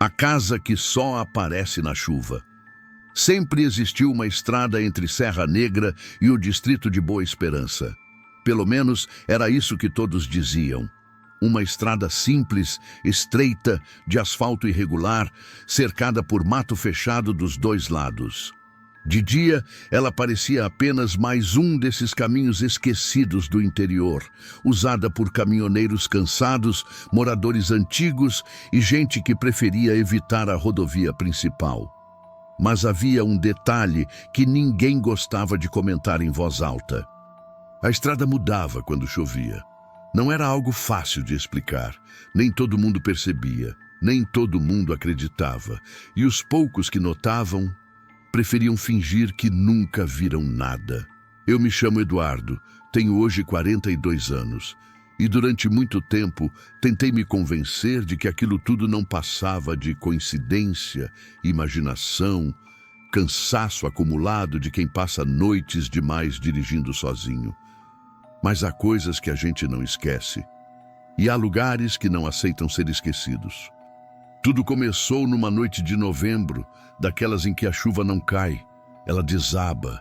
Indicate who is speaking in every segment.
Speaker 1: A casa que só aparece na chuva. Sempre existiu uma estrada entre Serra Negra e o distrito de Boa Esperança. Pelo menos era isso que todos diziam. Uma estrada simples, estreita, de asfalto irregular, cercada por mato fechado dos dois lados. De dia, ela parecia apenas mais um desses caminhos esquecidos do interior, usada por caminhoneiros cansados, moradores antigos e gente que preferia evitar a rodovia principal. Mas havia um detalhe que ninguém gostava de comentar em voz alta. A estrada mudava quando chovia. Não era algo fácil de explicar. Nem todo mundo percebia, nem todo mundo acreditava. E os poucos que notavam preferiam fingir que nunca viram nada. Eu me chamo Eduardo, tenho hoje 42 anos. E durante muito tempo tentei me convencer de que aquilo tudo não passava de coincidência, imaginação, cansaço acumulado de quem passa noites demais dirigindo sozinho. Mas há coisas que a gente não esquece. E há lugares que não aceitam ser esquecidos. Tudo começou numa noite de novembro, daquelas em que a chuva não cai, ela desaba.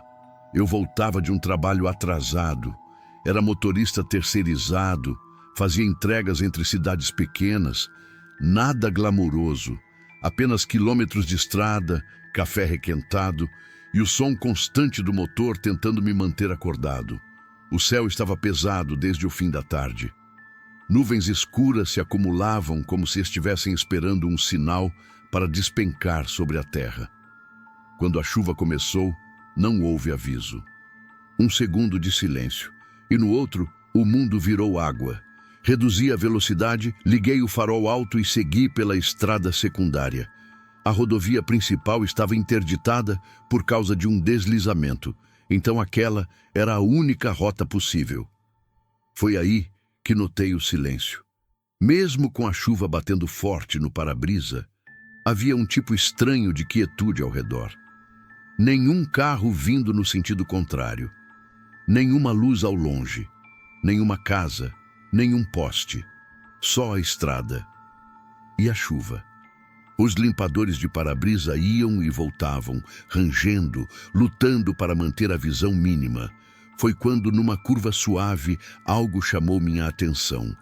Speaker 1: Eu voltava de um trabalho atrasado, era motorista terceirizado, fazia entregas entre cidades pequenas, nada glamouroso, apenas quilômetros de estrada, café requentado e o som constante do motor tentando me manter acordado. O céu estava pesado desde o fim da tarde. Nuvens escuras se acumulavam como se estivessem esperando um sinal para despencar sobre a terra. Quando a chuva começou, não houve aviso. Um segundo de silêncio, e no outro, o mundo virou água. Reduzi a velocidade, liguei o farol alto e segui pela estrada secundária. A rodovia principal estava interditada por causa de um deslizamento, então aquela era a única rota possível. Foi aí que notei o silêncio. Mesmo com a chuva batendo forte no para-brisa, havia um tipo estranho de quietude ao redor. Nenhum carro vindo no sentido contrário. Nenhuma luz ao longe. Nenhuma casa. Nenhum poste. Só a estrada. E a chuva. Os limpadores de para-brisa iam e voltavam, rangendo, lutando para manter a visão mínima. Foi quando, numa curva suave, algo chamou minha atenção.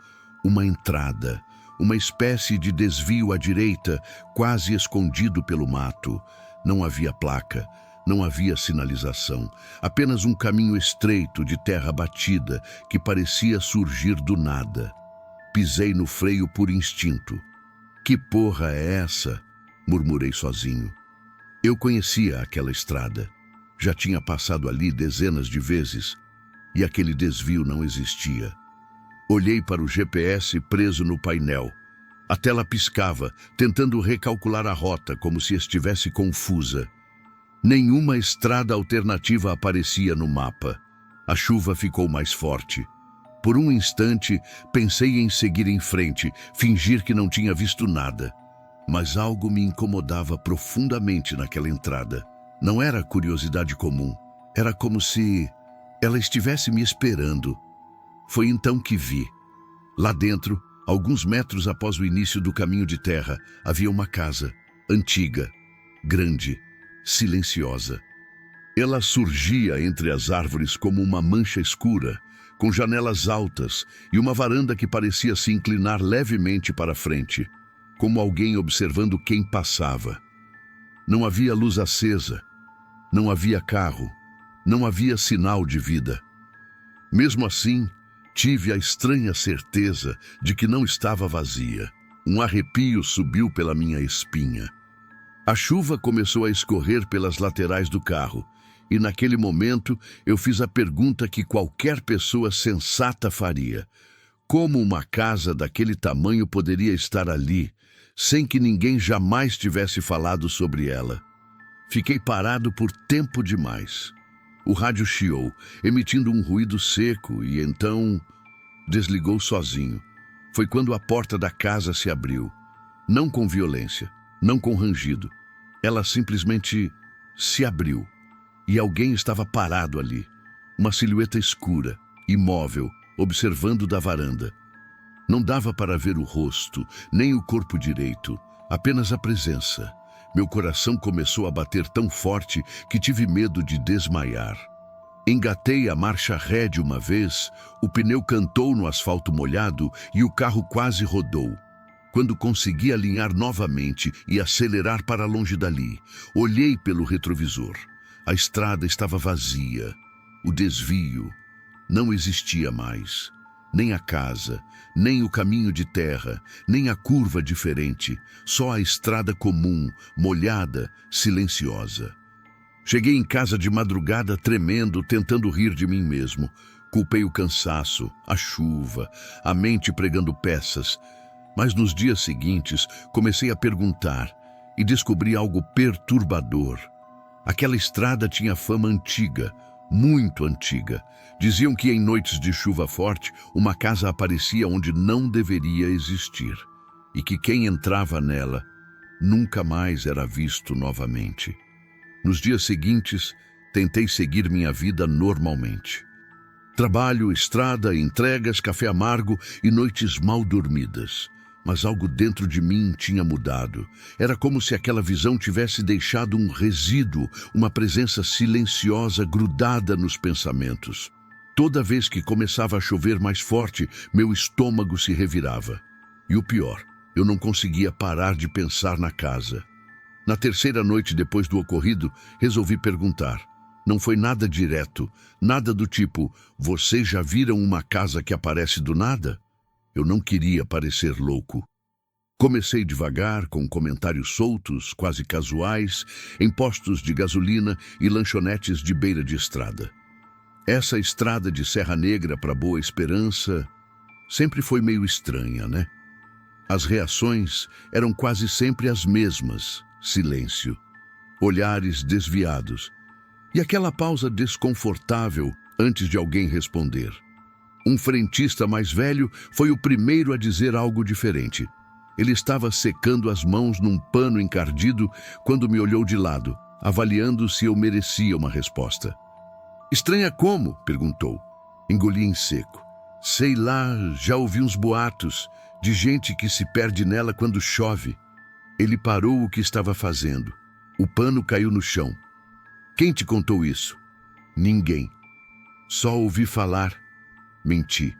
Speaker 1: Uma entrada, uma espécie de desvio à direita, quase escondido pelo mato. Não havia placa, não havia sinalização, apenas um caminho estreito de terra batida que parecia surgir do nada. Pisei no freio por instinto. Que porra é essa? Murmurei sozinho. Eu conhecia aquela estrada. Já tinha passado ali dezenas de vezes e aquele desvio não existia. Olhei para o GPS preso no painel. A tela piscava, tentando recalcular a rota como se estivesse confusa. Nenhuma estrada alternativa aparecia no mapa. A chuva ficou mais forte. Por um instante, pensei em seguir em frente, fingir que não tinha visto nada. Mas algo me incomodava profundamente naquela entrada. Não era curiosidade comum. Era como se ela estivesse me esperando. Foi então que vi. Lá dentro, alguns metros após o início do caminho de terra, havia uma casa, antiga, grande, silenciosa. Ela surgia entre as árvores como uma mancha escura, com janelas altas e uma varanda que parecia se inclinar levemente para frente, como alguém observando quem passava. Não havia luz acesa, não havia carro, não havia sinal de vida. Mesmo assim, tive a estranha certeza de que não estava vazia. Um arrepio subiu pela minha espinha. A chuva começou a escorrer pelas laterais do carro, e naquele momento eu fiz a pergunta que qualquer pessoa sensata faria. Como uma casa daquele tamanho poderia estar ali, sem que ninguém jamais tivesse falado sobre ela? Fiquei parado por tempo demais. O rádio chiou, emitindo um ruído seco, e então desligou sozinho. Foi quando a porta da casa se abriu. Não com violência, não com rangido. Ela simplesmente se abriu. E alguém estava parado ali. Uma silhueta escura, imóvel, observando da varanda. Não dava para ver o rosto, nem o corpo direito. Apenas a presença. Meu coração começou a bater tão forte que tive medo de desmaiar. Engatei a marcha ré de uma vez, o pneu cantou no asfalto molhado e o carro quase rodou. Quando consegui alinhar novamente e acelerar para longe dali, olhei pelo retrovisor. A estrada estava vazia. O desvio não existia mais. Nem a casa, nem o caminho de terra, nem a curva diferente. Só a estrada comum, molhada, silenciosa. Cheguei em casa de madrugada tremendo, tentando rir de mim mesmo. Culpei o cansaço, a chuva, a mente pregando peças. Mas nos dias seguintes comecei a perguntar e descobri algo perturbador. Aquela estrada tinha fama antiga, muito antiga. Diziam que em noites de chuva forte, uma casa aparecia onde não deveria existir e que quem entrava nela nunca mais era visto novamente. Nos dias seguintes, tentei seguir minha vida normalmente. Trabalho, estrada, entregas, café amargo e noites mal dormidas. Mas algo dentro de mim tinha mudado. Era como se aquela visão tivesse deixado um resíduo, uma presença silenciosa grudada nos pensamentos. Toda vez que começava a chover mais forte, meu estômago se revirava. E o pior, eu não conseguia parar de pensar na casa. Na terceira noite depois do ocorrido, resolvi perguntar. Não foi nada direto, nada do tipo, vocês já viram uma casa que aparece do nada? Eu não queria parecer louco. Comecei devagar, com comentários soltos, quase casuais, em postos de gasolina e lanchonetes de beira de estrada. Essa estrada de Serra Negra para Boa Esperança sempre foi meio estranha, né? As reações eram quase sempre as mesmas. Silêncio, olhares desviados e aquela pausa desconfortável antes de alguém responder. Um frentista mais velho foi o primeiro a dizer algo diferente. Ele estava secando as mãos num pano encardido quando me olhou de lado, avaliando se eu merecia uma resposta. Estranha como? Perguntou. Engoli em seco. Sei lá, já ouvi uns boatos de gente que se perde nela quando chove. Ele parou o que estava fazendo. O pano caiu no chão. Quem te contou isso? Ninguém. Só ouvi falar. Menti.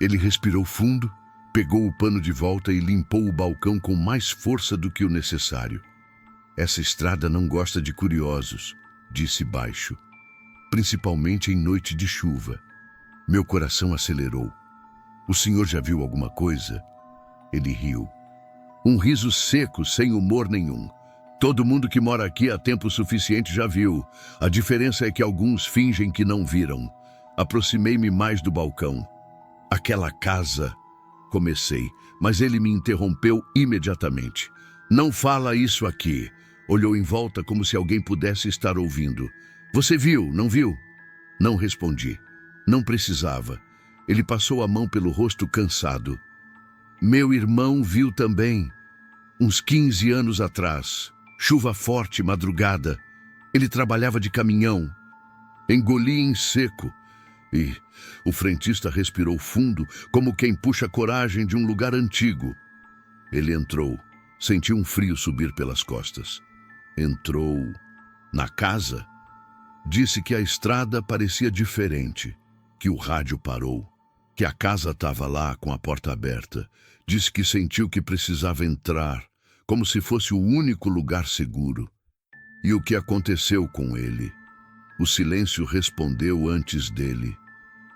Speaker 1: Ele respirou fundo, pegou o pano de volta e limpou o balcão com mais força do que o necessário. Essa estrada não gosta de curiosos, disse baixo. Principalmente em noite de chuva. Meu coração acelerou. O senhor já viu alguma coisa? Ele riu. Um riso seco, sem humor nenhum. Todo mundo que mora aqui há tempo suficiente já viu. A diferença é que alguns fingem que não viram. Aproximei-me mais do balcão. Aquela casa... Comecei, mas ele me interrompeu imediatamente. Não fala isso aqui. Olhou em volta como se alguém pudesse estar ouvindo. Você viu, não viu? Não respondi. Não precisava. Ele passou a mão pelo rosto cansado. Meu irmão viu também. Uns 15 anos atrás. Chuva forte, madrugada. Ele trabalhava de caminhão. Engoli em seco. E o frentista respirou fundo, como quem puxa coragem de um lugar antigo. Ele entrou. Senti um frio subir pelas costas. Entrou na casa. Disse que a estrada parecia diferente, que o rádio parou, que a casa estava lá com a porta aberta. Disse que sentiu que precisava entrar, como se fosse o único lugar seguro. E o que aconteceu com ele? O silêncio respondeu antes dele.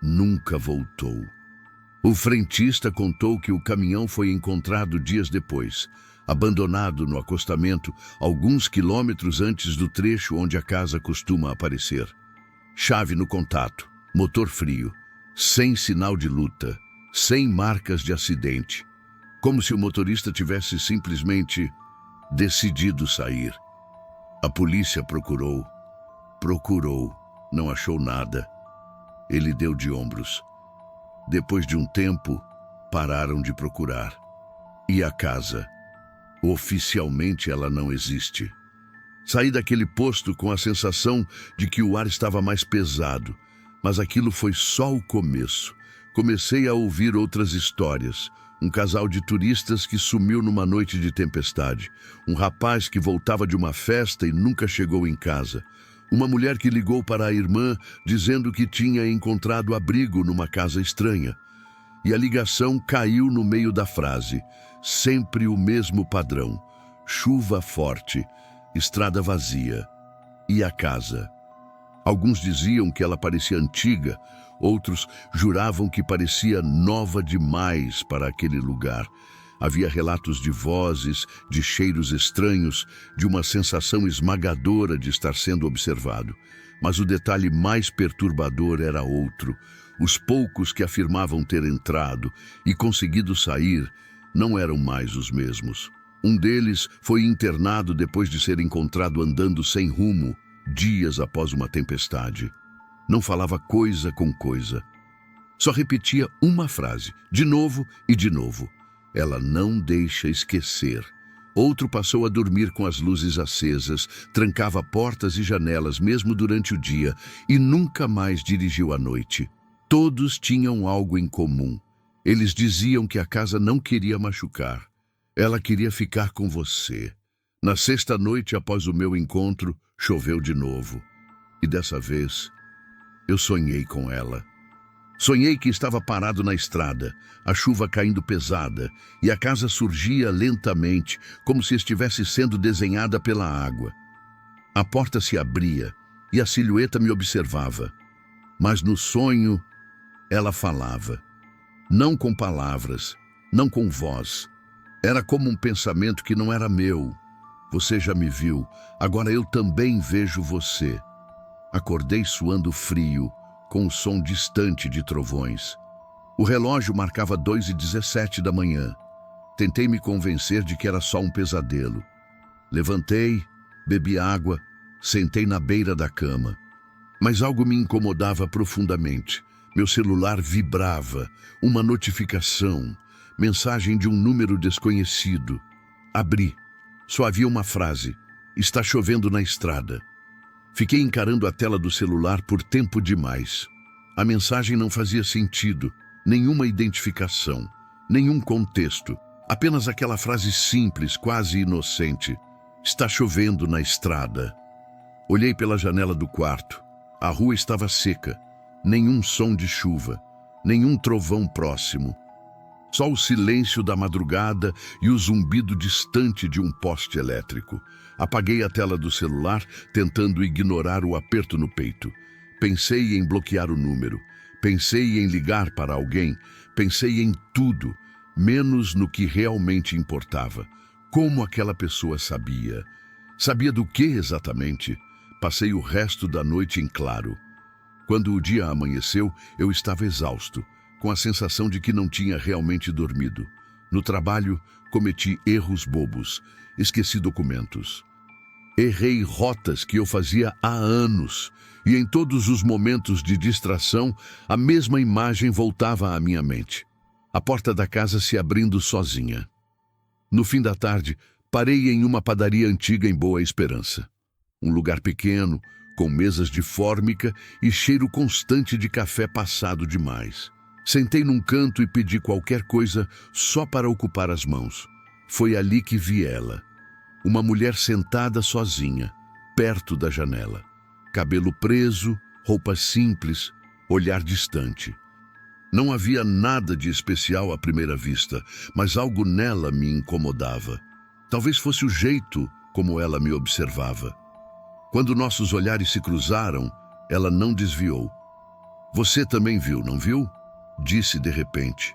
Speaker 1: Nunca voltou. O frentista contou que o caminhão foi encontrado dias depois, abandonado no acostamento, alguns quilômetros antes do trecho onde a casa costuma aparecer. Chave no contato, motor frio, sem sinal de luta, sem marcas de acidente. Como se o motorista tivesse simplesmente decidido sair. A polícia procurou, não achou nada. Ele deu de ombros. Depois de um tempo, pararam de procurar. E a casa? Oficialmente ela não existe. Saí daquele posto com a sensação de que o ar estava mais pesado, mas aquilo foi só o começo. Comecei a ouvir outras histórias, Um casal de turistas que sumiu numa noite de tempestade. Um rapaz que voltava de uma festa e nunca chegou em casa. Uma mulher que ligou para a irmã dizendo que tinha encontrado abrigo numa casa estranha. E a ligação caiu no meio da frase. Sempre o mesmo padrão. Chuva forte, estrada vazia. E a casa? Alguns diziam que ela parecia antiga, outros juravam que parecia nova demais para aquele lugar. Havia relatos de vozes, de cheiros estranhos, de uma sensação esmagadora de estar sendo observado. Mas o detalhe mais perturbador era outro. Os poucos que afirmavam ter entrado e conseguido sair não eram mais os mesmos. Um deles foi internado depois de ser encontrado andando sem rumo, dias após uma tempestade. Não falava coisa com coisa. Só repetia uma frase, de novo e de novo. Ela não deixa esquecer. Outro passou a dormir com as luzes acesas, trancava portas e janelas mesmo durante o dia e nunca mais dirigiu à noite. Todos tinham algo em comum. Eles diziam que a casa não queria machucar. Ela queria ficar com você. Na sexta noite após o meu encontro, choveu de novo. E dessa vez, eu sonhei com ela. Sonhei que estava parado na estrada, a chuva caindo pesada, e a casa surgia lentamente, como se estivesse sendo desenhada pela água. A porta se abria, e a silhueta me observava. Mas no sonho, ela falava. Não com palavras, não com voz. Era como um pensamento que não era meu. Você já me viu, agora eu também vejo você. Acordei suando frio, com o som distante de trovões. O relógio marcava 2h17 da manhã. Tentei me convencer de que era só um pesadelo. Levantei, bebi água, sentei na beira da cama. Mas algo me incomodava profundamente. Meu celular vibrava, uma notificação, mensagem de um número desconhecido. Abri. Só havia uma frase: está chovendo na estrada. Fiquei encarando a tela do celular por tempo demais. A mensagem não fazia sentido, nenhuma identificação, nenhum contexto. Apenas aquela frase simples, quase inocente. Está chovendo na estrada. Olhei pela janela do quarto. A rua estava seca. Nenhum som de chuva, nenhum trovão próximo. Só o silêncio da madrugada e o zumbido distante de um poste elétrico. Apaguei a tela do celular, tentando ignorar o aperto no peito. Pensei em bloquear o número. Pensei em ligar para alguém. Pensei em tudo, menos no que realmente importava. Como aquela pessoa sabia? Sabia do que exatamente? Passei o resto da noite em claro. Quando o dia amanheceu, eu estava exausto, com a sensação de que não tinha realmente dormido. No trabalho, cometi erros bobos, esqueci documentos. Errei rotas que eu fazia há anos, e em todos os momentos de distração, a mesma imagem voltava à minha mente. A porta da casa se abrindo sozinha. No fim da tarde, parei em uma padaria antiga em Boa Esperança. Um lugar pequeno, com mesas de fórmica e cheiro constante de café passado demais. Sentei num canto e pedi qualquer coisa só para ocupar as mãos. Foi ali que vi ela. Uma mulher sentada sozinha, perto da janela. Cabelo preso, roupa simples, olhar distante. Não havia nada de especial à primeira vista, mas algo nela me incomodava. Talvez fosse o jeito como ela me observava. Quando nossos olhares se cruzaram, ela não desviou. Você também viu, não viu? Disse de repente.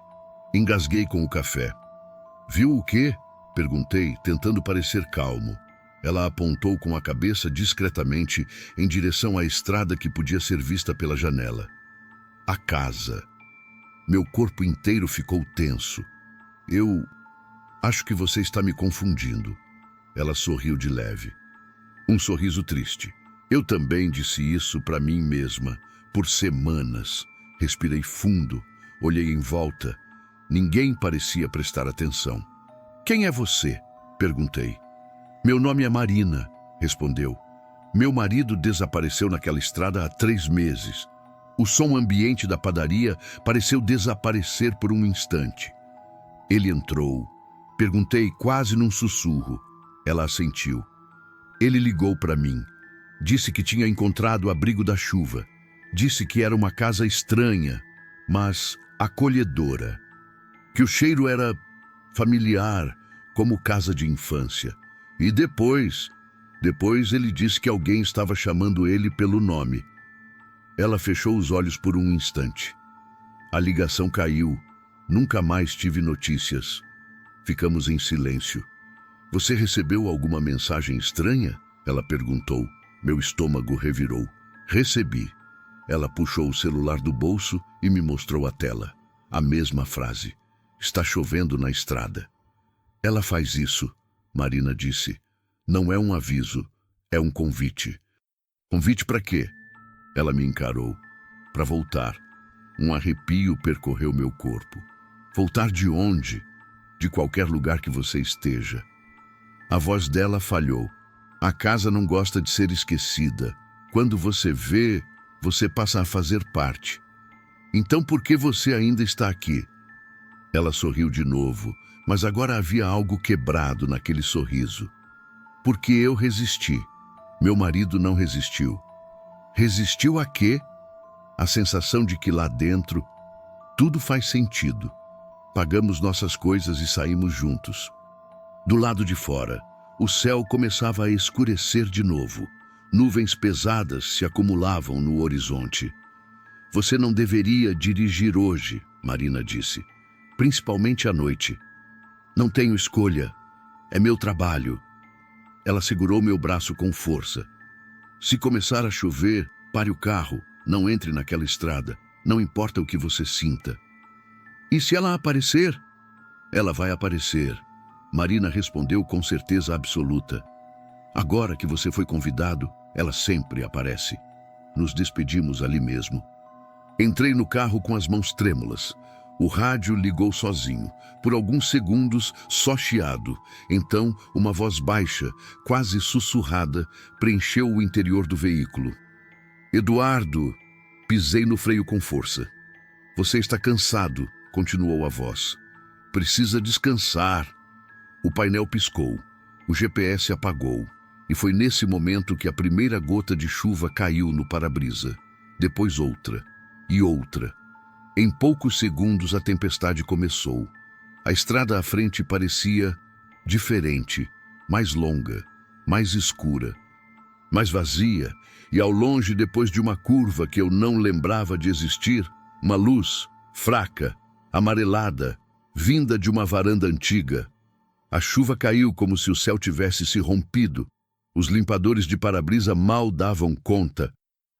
Speaker 1: Engasguei com o café. Viu o quê? Perguntei, tentando parecer calmo. Ela apontou com a cabeça discretamente em direção à estrada que podia ser vista pela janela. A casa. Meu corpo inteiro ficou tenso. Eu acho que você está me confundindo. Ela sorriu de leve. Um sorriso triste. Eu também disse isso para mim mesma, por semanas. Respirei fundo, olhei em volta. Ninguém parecia prestar atenção. Quem é você? Perguntei. Meu nome é Marina, respondeu. Meu marido desapareceu naquela estrada há 3 meses. O som ambiente da padaria pareceu desaparecer por um instante. Ele entrou. Perguntei quase num sussurro. Ela assentiu. Ele ligou para mim. Disse que tinha encontrado o abrigo da chuva. Disse que era uma casa estranha, mas acolhedora. Que o cheiro era familiar, como casa de infância. E depois ele disse que alguém estava chamando ele pelo nome. Ela fechou os olhos por um instante. A ligação caiu. Nunca mais tive notícias. Ficamos em silêncio. Você recebeu alguma mensagem estranha? Ela perguntou. Meu estômago revirou. Recebi. Ela puxou o celular do bolso e me mostrou a tela. A mesma frase. Está chovendo na estrada. Ela faz isso, Marina disse. Não é um aviso, é um convite. Convite para quê? Ela me encarou. Para voltar. Um arrepio percorreu meu corpo. Voltar de onde? De qualquer lugar que você esteja. A voz dela falhou. A casa não gosta de ser esquecida. Quando você vê, você passa a fazer parte. Então por que você ainda está aqui? Ela sorriu de novo, mas agora havia algo quebrado naquele sorriso. Porque eu resisti. Meu marido não resistiu. Resistiu a quê? A sensação de que lá dentro tudo faz sentido. Pagamos nossas coisas e saímos juntos. Do lado de fora, o céu começava a escurecer de novo. Nuvens pesadas se acumulavam no horizonte. Você não deveria dirigir hoje, Marina disse. Principalmente à noite. Não tenho escolha. É meu trabalho. Ela segurou meu braço com força. Se começar a chover, pare o carro. Não entre naquela estrada. Não importa o que você sinta. E se ela aparecer? Ela vai aparecer. Marina respondeu com certeza absoluta. Agora que você foi convidado, ela sempre aparece. Nos despedimos ali mesmo. Entrei no carro com as mãos trêmulas. O rádio ligou sozinho. Por alguns segundos, só chiado. Então, uma voz baixa, quase sussurrada, preencheu o interior do veículo. Eduardo, pisei no freio com força. Você está cansado, continuou a voz. Precisa descansar. O painel piscou. O GPS apagou. E foi nesse momento que a primeira gota de chuva caiu no para-brisa. Depois outra. E outra. Em poucos segundos a tempestade começou. A estrada à frente parecia diferente, mais longa, mais escura, mais vazia, e ao longe, depois de uma curva que eu não lembrava de existir, uma luz, fraca, amarelada, vinda de uma varanda antiga. A chuva caiu como se o céu tivesse se rompido. Os limpadores de para-brisa mal davam conta.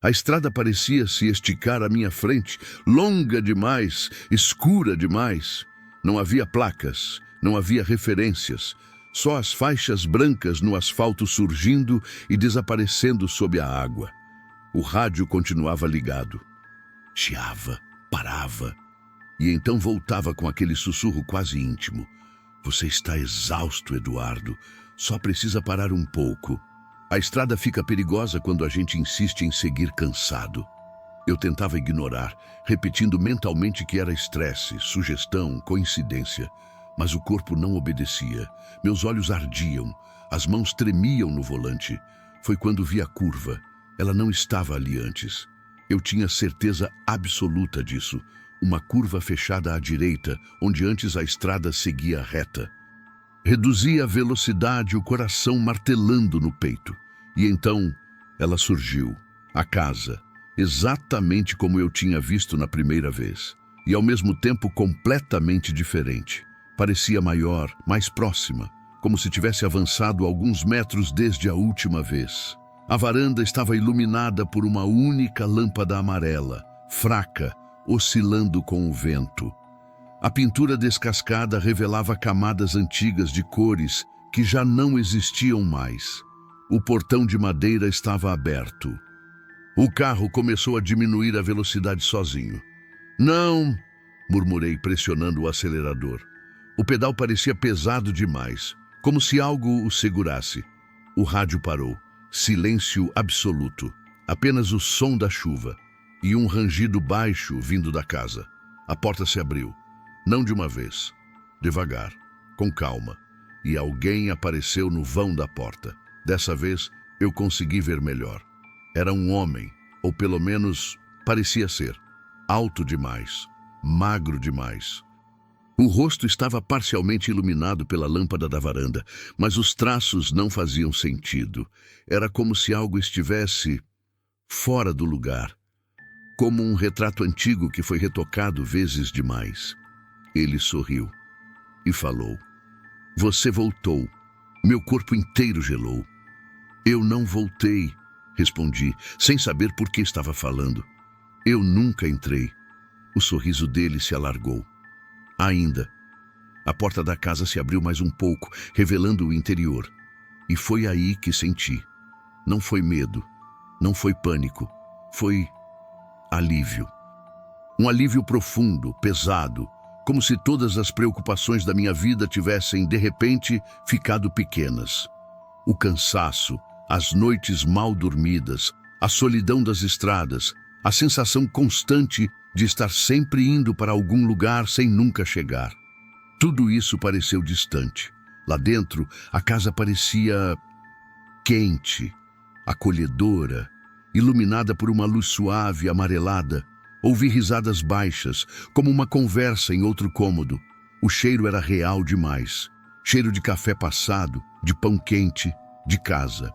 Speaker 1: A estrada parecia se esticar à minha frente, longa demais, escura demais. Não havia placas, não havia referências, só as faixas brancas no asfalto surgindo e desaparecendo sob a água. O rádio continuava ligado. Chiava, parava, e então voltava com aquele sussurro quase íntimo. Você está exausto, Eduardo. Só precisa parar um pouco. A estrada fica perigosa quando a gente insiste em seguir cansado. Eu tentava ignorar, repetindo mentalmente que era estresse, sugestão, coincidência. Mas o corpo não obedecia. Meus olhos ardiam, as mãos tremiam no volante. Foi quando vi a curva. Ela não estava ali antes. Eu tinha certeza absoluta disso. Uma curva fechada à direita, onde antes a estrada seguia reta. Reduzi a velocidade, o coração martelando no peito. E então, ela surgiu. A casa, exatamente como eu tinha visto na primeira vez. E ao mesmo tempo completamente diferente. Parecia maior, mais próxima, como se tivesse avançado alguns metros desde a última vez. A varanda estava iluminada por uma única lâmpada amarela, fraca, oscilando com o vento. A pintura descascada revelava camadas antigas de cores que já não existiam mais. O portão de madeira estava aberto. O carro começou a diminuir a velocidade sozinho. Não, murmurei pressionando o acelerador. O pedal parecia pesado demais, como se algo o segurasse. O rádio parou. Silêncio absoluto. Apenas o som da chuva e um rangido baixo vindo da casa. A porta se abriu. Não de uma vez. devagar, com calma, e alguém apareceu no vão da porta. Dessa vez, eu consegui ver melhor. Era um homem, ou pelo menos parecia ser, alto demais, magro demais. O rosto estava parcialmente iluminado pela lâmpada da varanda, mas os traços não faziam sentido. Era como se algo estivesse fora do lugar, como um retrato antigo que foi retocado vezes demais. Ele sorriu e falou: "Você voltou." Meu corpo inteiro gelou. "Eu não voltei", respondi, sem saber por que estava falando. "Eu nunca entrei." O sorriso dele se alargou. Ainda. A porta da casa se abriu mais um pouco, revelando o interior. E foi aí que senti. Não foi medo, não foi pânico, foi alívio. Um alívio profundo, pesado, como se todas as preocupações da minha vida tivessem, de repente, ficado pequenas. O cansaço, as noites mal dormidas, a solidão das estradas, a sensação constante de estar sempre indo para algum lugar sem nunca chegar. Tudo isso pareceu distante. Lá dentro, a casa parecia quente, acolhedora, iluminada por uma luz suave, amarelada. Ouvi risadas baixas, como uma conversa em outro cômodo. O cheiro era real demais. Cheiro de café passado, de pão quente, de casa.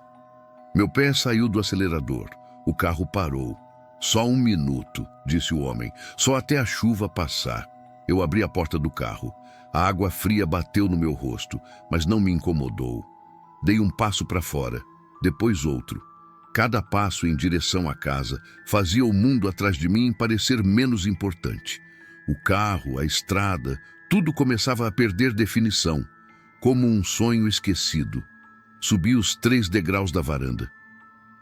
Speaker 1: Meu pé saiu do acelerador. O carro parou. "Só 1 minuto", disse o homem. "Só até a chuva passar." Eu abri a porta do carro. A água fria bateu no meu rosto, mas não me incomodou. Dei um passo para fora, depois outro. Cada passo em direção à casa fazia o mundo atrás de mim parecer menos importante. O carro, a estrada, tudo começava a perder definição, como um sonho esquecido. Subi os 3 degraus da varanda.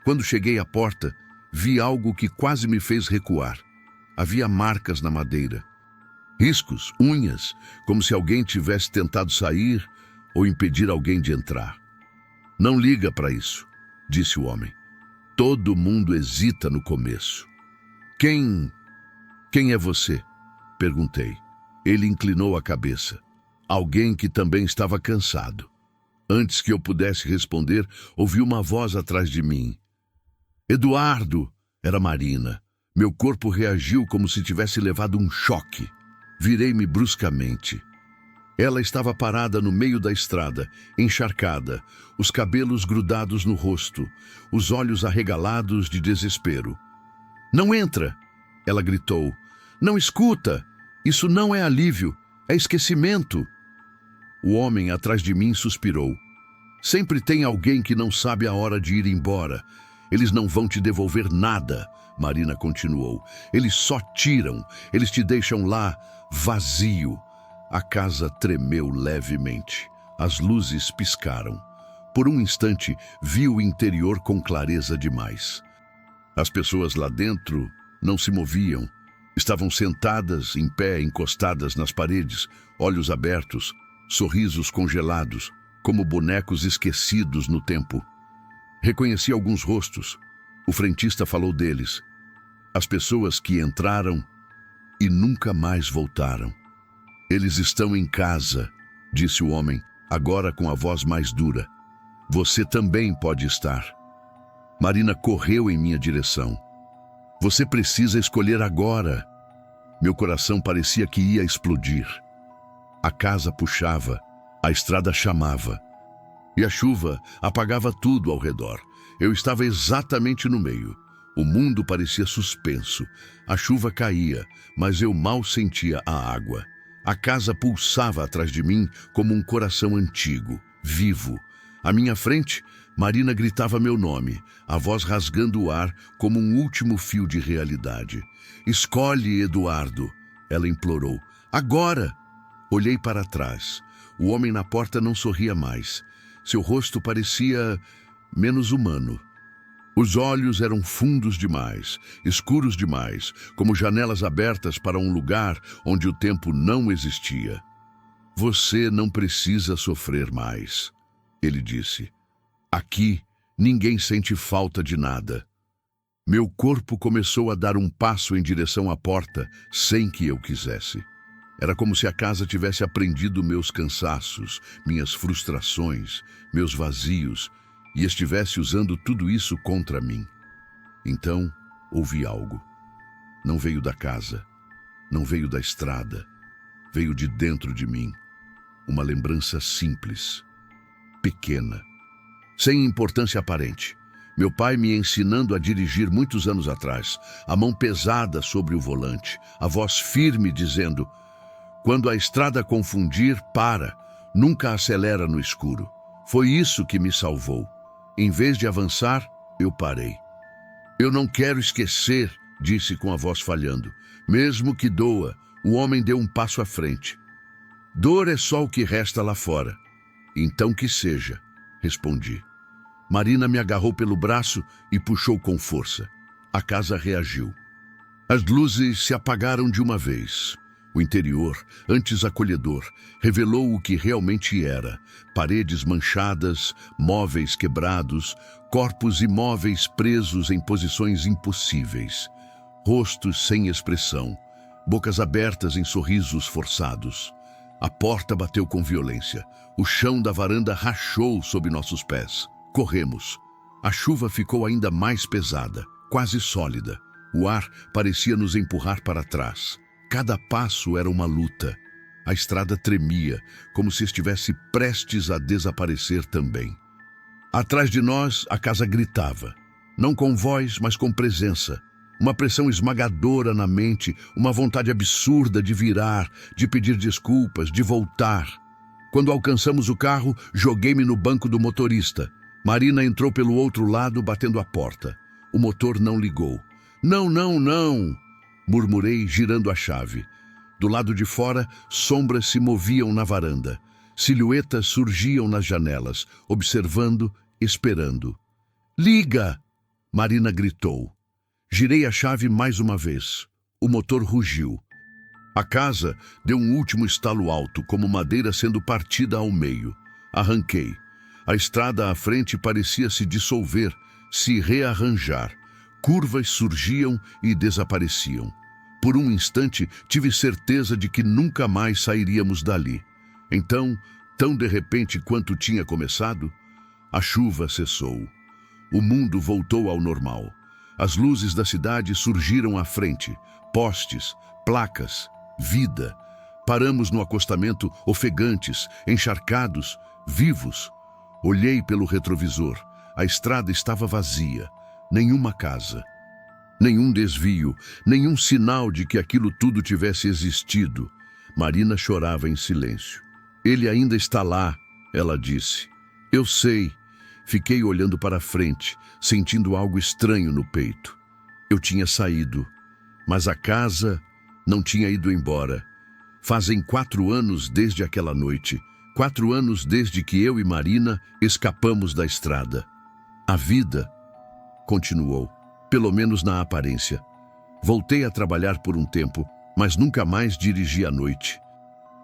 Speaker 1: Quando cheguei à porta, vi algo que quase me fez recuar. Havia marcas na madeira. Riscos, unhas, como se alguém tivesse tentado sair ou impedir alguém de entrar. "Não liga para isso", disse o homem. "Todo mundo hesita no começo." Quem é você?" perguntei. Ele inclinou a cabeça. Alguém que também estava cansado. Antes que eu pudesse responder, ouvi uma voz atrás de mim. "Eduardo!" Era Marina. Meu corpo reagiu como se tivesse levado um choque. Virei-me bruscamente. Ela estava parada no meio da estrada, encharcada, os cabelos grudados no rosto, os olhos arregalados de desespero. "Não entra!" ela gritou. "Não escuta! Isso não é alívio, é esquecimento." O homem atrás de mim suspirou. "Sempre tem alguém que não sabe a hora de ir embora. Eles não vão te devolver nada", Marina continuou. "Eles só tiram, eles te deixam lá, vazio." A casa tremeu levemente. As luzes piscaram. Por um instante, vi o interior com clareza demais. As pessoas lá dentro não se moviam. Estavam sentadas, em pé, encostadas nas paredes, olhos abertos, sorrisos congelados, como bonecos esquecidos no tempo. Reconheci alguns rostos. O frentista falou deles. As pessoas que entraram e nunca mais voltaram. "Eles estão em casa", disse o homem, agora com a voz mais dura. "Você também pode estar." Marina correu em minha direção. "Você precisa escolher agora." Meu coração parecia que ia explodir. A casa puxava, a estrada chamava. E a chuva apagava tudo ao redor. Eu estava exatamente no meio. O mundo parecia suspenso. A chuva caía, mas eu mal sentia a água. A casa pulsava atrás de mim como um coração antigo, vivo. À minha frente, Marina gritava meu nome, a voz rasgando o ar como um último fio de realidade. "Escolhe, Eduardo", ela implorou. "Agora!" Olhei para trás. O homem na porta não sorria mais. Seu rosto parecia menos humano. Os olhos eram fundos demais, escuros demais, como janelas abertas para um lugar onde o tempo não existia. "Você não precisa sofrer mais", ele disse. "Aqui, ninguém sente falta de nada." Meu corpo começou a dar um passo em direção à porta, sem que eu quisesse. Era como se a casa tivesse aprendido meus cansaços, minhas frustrações, meus vazios, e estivesse usando tudo isso contra mim. Então, ouvi algo. Não veio da casa, não veio da estrada, veio de dentro de mim. Uma lembrança simples, pequena, sem importância aparente. Meu pai me ensinando a dirigir muitos anos atrás, a mão pesada sobre o volante, a voz firme dizendo: quando a estrada confundir, para, nunca acelera no escuro. Foi isso que me salvou. Em vez de avançar, eu parei. Eu não quero esquecer, disse com a voz falhando. Mesmo que doa, o homem deu um passo à frente. Dor é só o que resta lá fora. Então que seja, respondi. Marina me agarrou pelo braço e puxou com força. A casa reagiu. As luzes se apagaram de uma vez. O interior, antes acolhedor, revelou o que realmente era. Paredes manchadas, móveis quebrados, corpos imóveis presos em posições impossíveis. Rostos sem expressão, bocas abertas em sorrisos forçados. A porta bateu com violência. O chão da varanda rachou sob nossos pés. Corremos. A chuva ficou ainda mais pesada, quase sólida. O ar parecia nos empurrar para trás. Cada passo era uma luta. A estrada tremia, como se estivesse prestes a desaparecer também. Atrás de nós, a casa gritava. Não com voz, mas com presença. Uma pressão esmagadora na mente, uma vontade absurda de virar, de pedir desculpas, de voltar. Quando alcançamos o carro, joguei-me no banco do motorista. Marina entrou pelo outro lado, batendo a porta. O motor não ligou. Não, não, não! Murmurei, girando a chave. Do lado de fora, sombras se moviam na varanda. Silhuetas surgiam nas janelas, observando, esperando. Liga! Marina gritou. Girei a chave mais uma vez. O motor rugiu. A casa deu um último estalo alto, como madeira sendo partida ao meio. Arranquei. A estrada à frente parecia se dissolver, se rearranjar. Curvas surgiam e desapareciam. Por um instante, tive certeza de que nunca mais sairíamos dali. Então, tão de repente quanto tinha começado, a chuva cessou. O mundo voltou ao normal. As luzes da cidade surgiram à frente. Postes, placas, vida. Paramos no acostamento, ofegantes, encharcados, vivos. Olhei pelo retrovisor. A estrada estava vazia. Nenhuma casa. Nenhum desvio, nenhum sinal de que aquilo tudo tivesse existido. Marina chorava em silêncio. Ele ainda está lá, ela disse. Eu sei. Fiquei olhando para frente, sentindo algo estranho no peito. Eu tinha saído, mas a casa não tinha ido embora. Fazem 4 anos desde aquela noite. 4 anos desde que eu e Marina escapamos da estrada. A vida continuou, pelo menos na aparência. Voltei a trabalhar por um tempo, mas nunca mais dirigi à noite.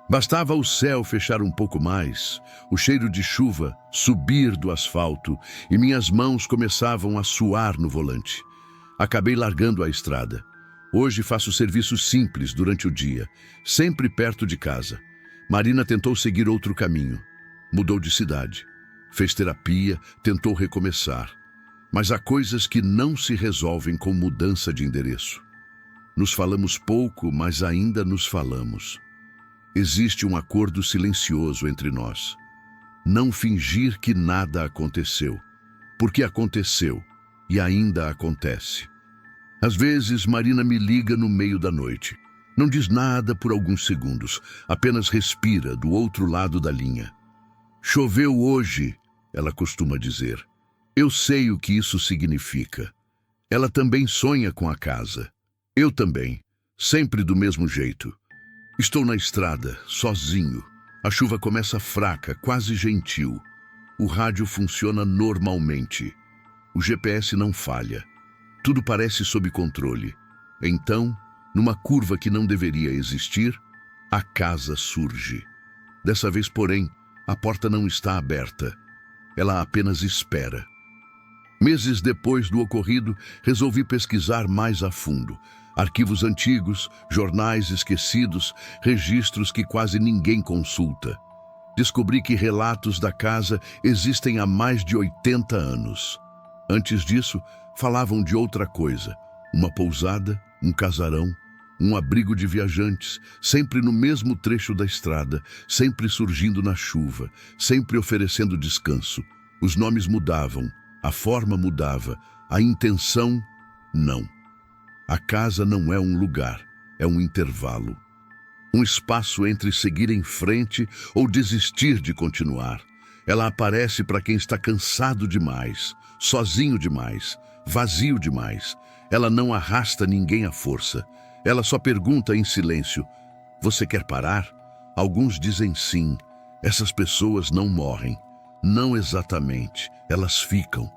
Speaker 1: Bastava o céu fechar um pouco mais, o cheiro de chuva subir do asfalto e minhas mãos começavam a suar no volante. Acabei largando a estrada. Hoje faço serviços simples durante o dia, sempre perto de casa. Marina tentou seguir outro caminho. Mudou de cidade. Fez terapia, tentou recomeçar. Mas há coisas que não se resolvem com mudança de endereço. Nos falamos pouco, mas ainda nos falamos. Existe um acordo silencioso entre nós. Não fingir que nada aconteceu, porque aconteceu e ainda acontece. Às vezes, Marina me liga no meio da noite. Não diz nada por alguns segundos, apenas respira do outro lado da linha. Choveu hoje, ela costuma dizer. Eu sei o que isso significa. Ela também sonha com a casa. Eu também, sempre do mesmo jeito. Estou na estrada, sozinho. A chuva começa fraca, quase gentil. O rádio funciona normalmente. O GPS não falha. Tudo parece sob controle. Então, numa curva que não deveria existir, a casa surge. Dessa vez, porém, a porta não está aberta. Ela apenas espera. Meses depois do ocorrido, resolvi pesquisar mais a fundo. Arquivos antigos, jornais esquecidos, registros que quase ninguém consulta. Descobri que relatos da casa existem há mais de 80 anos. Antes disso, falavam de outra coisa. Uma pousada, um casarão, um abrigo de viajantes, sempre no mesmo trecho da estrada, sempre surgindo na chuva, sempre oferecendo descanso. Os nomes mudavam, a forma mudava, a intenção, não. A casa não é um lugar, é um intervalo. Um espaço entre seguir em frente ou desistir de continuar. Ela aparece para quem está cansado demais, sozinho demais, vazio demais. Ela não arrasta ninguém à força. Ela só pergunta em silêncio: você quer parar? Alguns dizem sim. Essas pessoas não morrem. Não exatamente. Elas ficam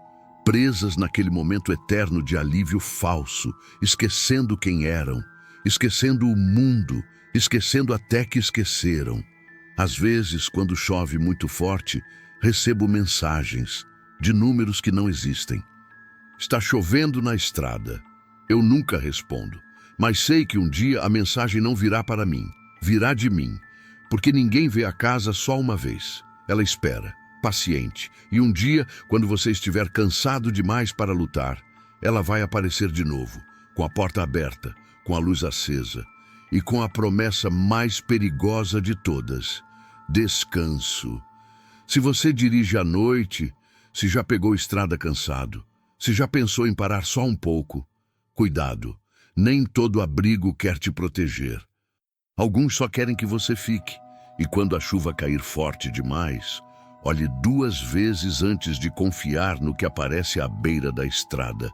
Speaker 1: presas naquele momento eterno de alívio falso, esquecendo quem eram, esquecendo o mundo, esquecendo até que esqueceram. Às vezes, quando chove muito forte, recebo mensagens de números que não existem. Está chovendo na estrada. Eu nunca respondo, mas sei que um dia a mensagem não virá para mim, virá de mim, porque ninguém vê a casa só uma vez. Ela espera, paciente, e um dia, quando você estiver cansado demais para lutar, ela vai aparecer de novo, com a porta aberta, com a luz acesa e com a promessa mais perigosa de todas: descanso. Se você dirige à noite, se já pegou estrada cansado, se já pensou em parar só um pouco, cuidado, nem todo abrigo quer te proteger. Alguns só querem que você fique, e quando a chuva cair forte demais, olhe 2 vezes antes de confiar no que aparece à beira da estrada,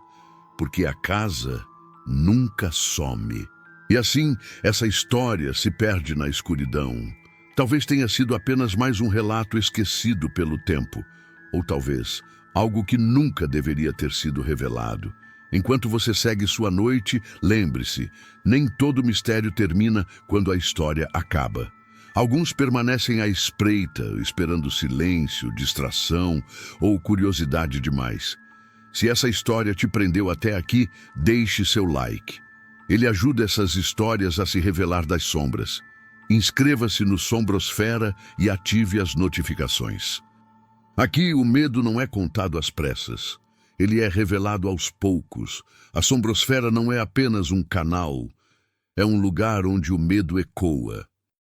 Speaker 1: porque a casa nunca some. E assim, essa história se perde na escuridão. Talvez tenha sido apenas mais um relato esquecido pelo tempo, ou talvez algo que nunca deveria ter sido revelado. Enquanto você segue sua noite, lembre-se, nem todo mistério termina quando a história acaba. Alguns permanecem à espreita, esperando silêncio, distração ou curiosidade demais. Se essa história te prendeu até aqui, deixe seu like. Ele ajuda essas histórias a se revelar das sombras. Inscreva-se no Sombrosfera e ative as notificações. Aqui o medo não é contado às pressas. Ele é revelado aos poucos. A Sombrosfera não é apenas um canal. É um lugar onde o medo ecoa.